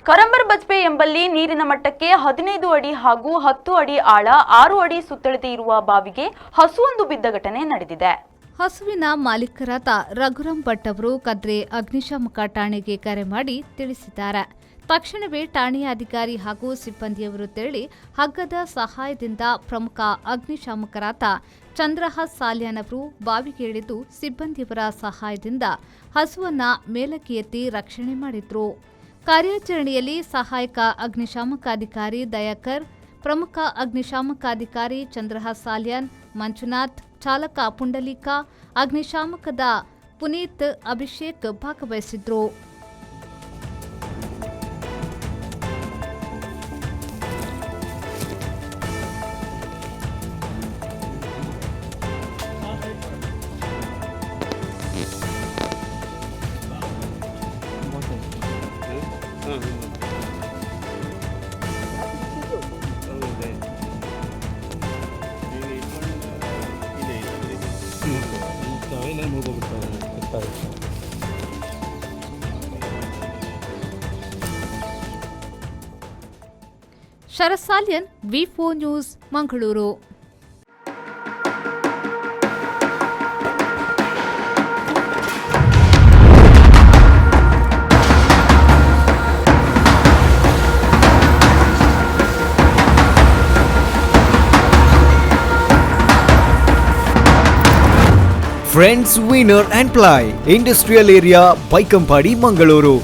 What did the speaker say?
ಕರಂಬರ್ ಬಜ್ಪೆ ಎಂಬಲ್ಲಿ ನೀರಿನ ಮಟ್ಟಕ್ಕೆ 15 ಅಡಿ ಹಾಗೂ 10 ಅಡಿ ಆಳ 6 ಅಡಿ ಸುತ್ತಳತೆ ಇರುವ ಬಾವಿಗೆ ಹಸುವೊಂದು ಬಿದ್ದ ಘಟನೆ ನಡೆದಿದೆ. ಹಸುವಿನ ಮಾಲೀಕರಾದ ರಘುರಾಮ್ ಭಟ್ ಅವರು ಕದ್ರೆ ಅಗ್ನಿಶಾಮಕ ಠಾಣೆಗೆ ಕರೆ ಮಾಡಿ ತಿಳಿಸಿದ್ದಾರೆ. ತಕ್ಷಣವೇ ಠಾಣೆಯ ಅಧಿಕಾರಿ ಹಾಗೂ ಸಿಬ್ಬಂದಿಯವರು ತೆರಳಿ ಹಗ್ಗದ ಸಹಾಯದಿಂದ ಪ್ರಮುಖ ಅಗ್ನಿಶಾಮಕರಾದ ಚಂದ್ರಹಾಸ್ ಸಾಲ್ಯಾನ್ ಅವರು ಬಾವಿಗೆ ಇಳಿದು ಸಿಬ್ಬಂದಿಯವರ ಸಹಾಯದಿಂದ ಹಸುವನ್ನ ಮೇಲಕ್ಕೆ ಎತ್ತಿ ರಕ್ಷಣೆ ಮಾಡಿದ್ರು. ಕಾರ್ಯಾಚರಣೆಯಲ್ಲಿ ಸಹಾಯಕ ಅಗ್ನಿಶಾಮಕಾಧಿಕಾರಿ ದಯಾಕರ್, ಪ್ರಮುಖ ಅಗ್ನಿಶಾಮಕಾಧಿಕಾರಿ ಚಂದ್ರಹಾಸ್ ಸಾಲ್ಯಾನ್, ಮಂಜುನಾಥ್, ಚಾಲಕ ಪುಂಡಲೀಕ, ಅಗ್ನಿಶಾಮಕದ ಪುನೀತ್, ಅಭಿಷೇಕ್ ಭಾಗವಹಿಸಿದ್ರು. ಶರತ್ ಸಾಲ್ಯನ್, ವಿ4 news, Mangaluru. Friends Winner and Ply, Industrial Area, Baikampadi, Mangaluru.